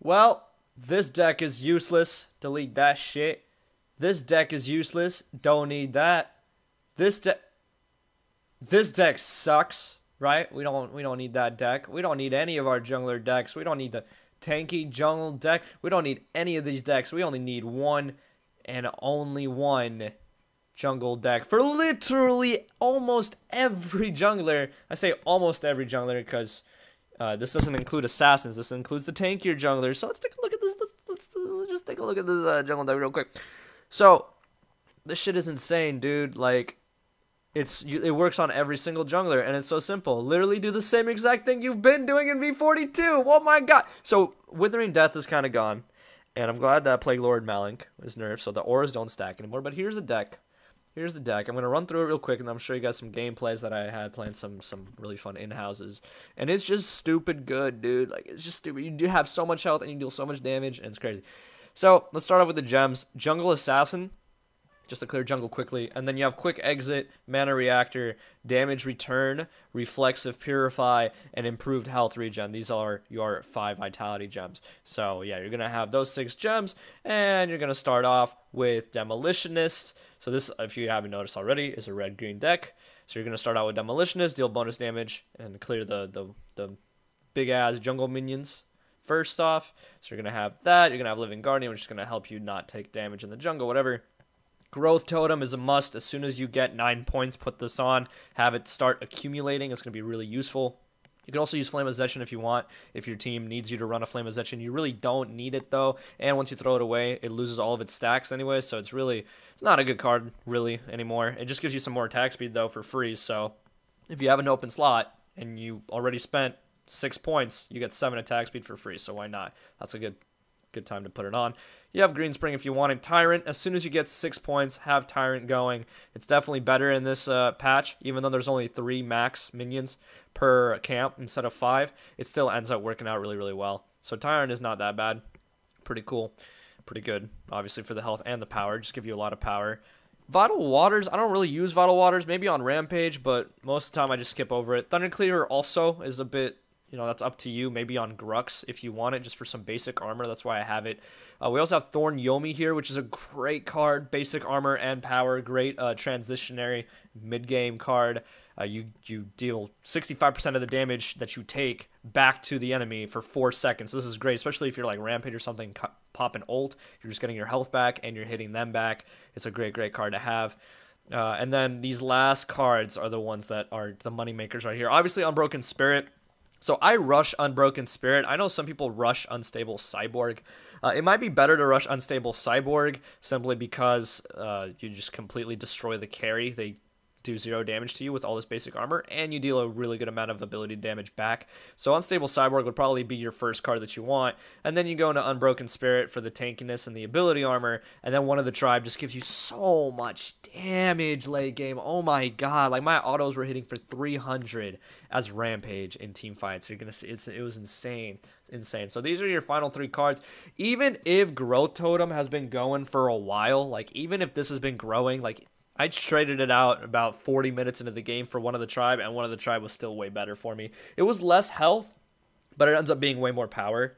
Well, this deck is useless. Delete that shit. This deck is useless. Don't need that. This deck this deck sucks, right? We don't need that deck. We don't need any of our jungler decks. We don't need the tanky jungle deck. We don't need any of these decks. We only need one and only one jungle deck for literally almost every jungler. I say almost every jungler because this doesn't include assassins. This includes the tankier junglers. So let's take a look at this. Let's just take a look at this jungle deck real quick. So this shit is insane, dude. Like it works on every single jungler, and it's so simple. Literally do the same exact thing you've been doing in V42. Oh my god. So Withering Death is kind of gone, and I'm glad that Plague Lord Malink is nerfed, so the auras don't stack anymore. But here's the deck. Here's the deck. I'm going to run through it real quick, and I'm going to show you guys some gameplays that I had playing some really fun in-houses. And it's just stupid good, dude. Like, it's just stupid. You do have so much health, and you deal so much damage, and it's crazy. So, let's start off with the gems. Jungle Assassin, just to clear jungle quickly. And then you have Quick Exit, Mana Reactor, Damage Return, Reflexive Purify, and Improved Health Regen. These are your 5 Vitality gems. So, yeah, you're going to have those 6 gems, and you're going to start off with Demolitionist. So this, if you haven't noticed already, is a red-green deck. So you're going to start out with Demolitionist, deal bonus damage, and clear the big-ass jungle minions first off. So you're going to have that. You're going to have Living Guardian, which is going to help you not take damage in the jungle, whatever. Growth Totem is a must. As soon as you get 9 points, put this on. Have it start accumulating. It's going to be really useful. You can also use Flame of Zechen if you want, if your team needs you to run a Flame of Zechen. You really don't need it, though, and once you throw it away, it loses all of its stacks anyway, so it's not a good card, really, anymore. It just gives you some more attack speed, though, for free, so if you have an open slot, and you already spent 6 points, you get 7 attack speed for free, so why not? That's a good time to put it on. You have Green Spring if you wanted. Tyrant, as soon as you get 6 points, have Tyrant going. It's definitely better in this patch, even though there's only 3 max minions per camp instead of 5. It still ends up working out really, really well. So Tyrant is not that bad. Pretty cool. Pretty good, obviously, for the health and the power. Just give you a lot of power. Vital Waters, I don't really use Vital Waters, maybe on Rampage, but most of the time I just skip over it. Thundercleaver also is a bit, that's up to you. Maybe on Grux if you want it, just for some basic armor. That's why I have it. We also have Thorn Yomi here, which is a great card. Basic armor and power. Great transitionary mid-game card. You deal 65% of the damage that you take back to the enemy for 4 seconds. So this is great, especially if you're like Rampage or something, pop an ult. You're just getting your health back, and you're hitting them back. It's a great, great card to have. And then these last cards are the ones that are the money makers right here. Obviously, Unbroken Spirit. So I rush Unbroken Spirit. I know some people rush Unstable Cyborg. It might be better to rush Unstable Cyborg simply because you just completely destroy the carry. They do 0 damage to you with all this basic armor, and you deal a really good amount of ability damage back. So Unstable Cyborg would probably be your first card that you want, and then you go into Unbroken Spirit for the tankiness and the ability armor, and then One of the Tribe just gives you so much damage late game. Oh my god, like my autos were hitting for 300 as Rampage in team fights. You're gonna see it was insane. So these are your final 3 cards. Even if Growth Totem has been going for a while, like even if this has been growing, like I traded it out about 40 minutes into the game for One of the Tribe, and One of the Tribe was still way better for me. It was less health, but it ends up being way more power,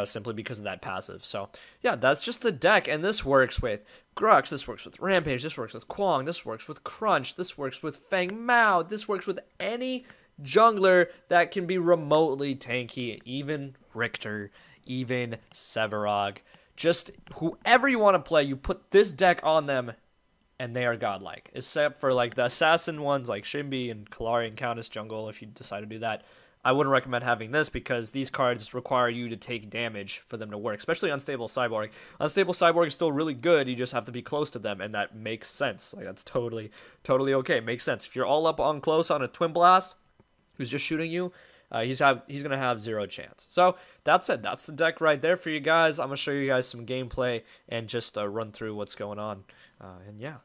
simply because of that passive. So, yeah, that's just the deck, and this works with Grux, this works with Rampage, this works with Kwang, this works with Crunch, this works with Feng Mao, this works with any jungler that can be remotely tanky, even Richter, even Sevarog. Just whoever you want to play, you put this deck on them, and they are godlike, except for like the assassin ones like Shimby and Kalari and Countess Jungle. If you decide to do that, I wouldn't recommend having this because these cards require you to take damage for them to work, especially Unstable Cyborg. Unstable Cyborg is still really good, you just have to be close to them, and that makes sense. Like that's totally okay, makes sense. If you're all up on close on a Twin Blast who's just shooting you, he's gonna have 0 chance. So that's it. That's the deck right there for you guys. I'm gonna show you guys some gameplay and just run through what's going on. And yeah.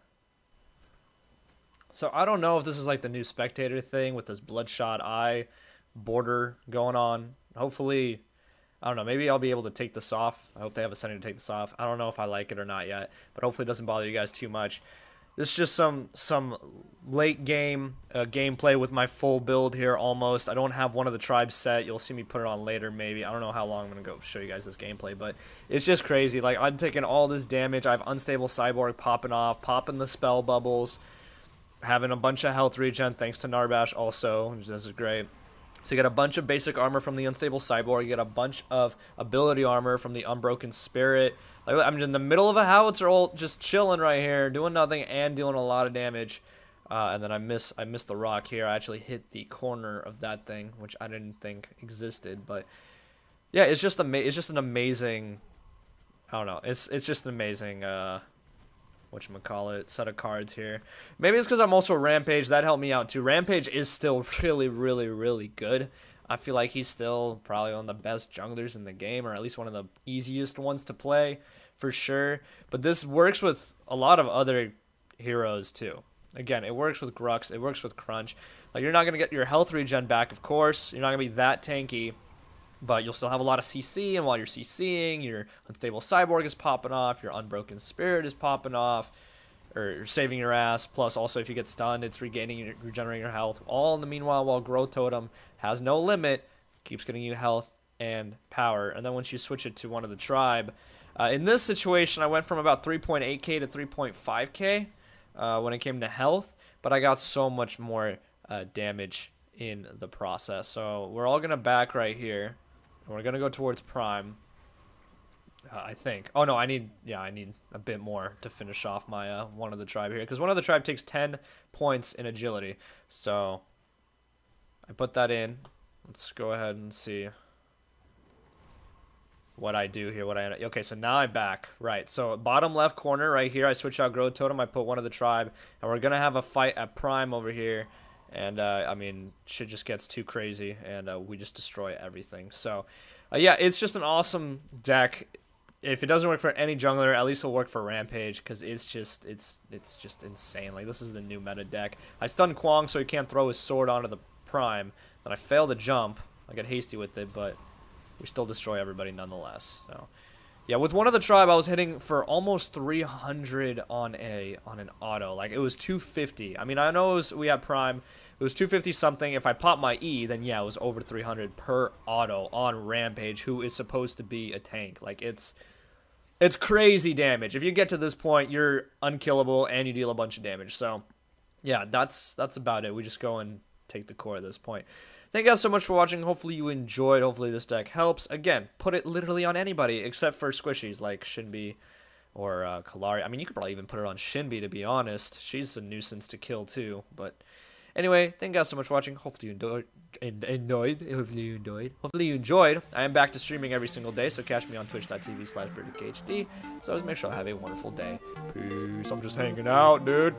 So I don't know if this is like the new Spectator thing with this bloodshot eye border going on. Hopefully, I don't know, maybe I'll be able to take this off. I hope they have a setting to take this off. I don't know if I like it or not yet, but hopefully it doesn't bother you guys too much. This is just some late game gameplay with my full build here almost. I don't have one of the tribes set. You'll see me put it on later maybe. I don't know how long I'm going to go show you guys this gameplay, but it's just crazy. Like, I'm taking all this damage. I have Unstable Cyborg popping off, popping the spell bubbles, having a bunch of health regen thanks to Narbash also, which this is great. So you get a bunch of basic armor from the Unstable Cyborg, you get a bunch of ability armor from the Unbroken Spirit. Like, I'm in the middle of a howitzer ult, just chilling right here, doing nothing and dealing a lot of damage. And then I missed the rock here. I actually hit the corner of that thing, which I didn't think existed. But yeah, it's just an amazing. I don't know. It's just an amazing whatchamacallit, set of cards here. Maybe it's because I'm also Rampage. That helped me out too. Rampage is still really, really, really good. I feel like he's still probably one of the best junglers in the game, or at least one of the easiest ones to play, for sure. But this works with a lot of other heroes too. Again, it works with Grux, it works with Crunch. Like, you're not going to get your health regen back, of course. You're not going to be that tanky, but you'll still have a lot of CC, and while you're CCing, your Unstable Cyborg is popping off, your Unbroken Spirit is popping off, or saving your ass. Plus, also, if you get stunned, it's regenerating your health. All in the meanwhile, while Growth Totem has no limit, keeps getting you health and power. And then once you switch it to one of the tribe, in this situation, I went from about 3.8k to 3.5k when it came to health, but I got so much more damage in the process. So we're all going to back right here. We're going to go towards Prime, I think. Oh, no, I need a bit more to finish off my one of the tribe here, because one of the tribe takes 10 points in agility. So I put that in. Let's go ahead and see what I do here. Okay, so now I'm back. Right, so bottom left corner right here, I switch out Growth Totem. I put one of the tribe, and we're going to have a fight at Prime over here. And, I mean, shit just gets too crazy, and we just destroy everything. So, yeah, it's just an awesome deck. If it doesn't work for any jungler, at least it'll work for Rampage, because it's just insane. Like, this is the new meta deck. I stun Kwang so he can't throw his sword onto the Prime. Then I fail the jump. I get hasty with it, but we still destroy everybody nonetheless. So, yeah, with one of the tribe, I was hitting for almost 300 on an auto. Like, it was 250. I mean, I know we had Prime. It was 250 something. If I pop my E, then yeah, it was over 300 per auto on Rampage, who is supposed to be a tank. Like, it's crazy damage. If you get to this point, you're unkillable and you deal a bunch of damage. So, yeah, that's about it. We just go and take the core at this point. Thank you guys so much for watching. Hopefully you enjoyed. Hopefully this deck helps. Again, put it literally on anybody except for squishies like Shinbi or Kalari. I mean, you could probably even put it on Shinbi, to be honest. She's a nuisance to kill too. But anyway, thank you guys so much for watching. Hopefully you enjoyed. I am back to streaming every single day, so catch me on twitch.tv/BritikHD. So always make sure I have a wonderful day. Peace. I'm just hanging out, dude.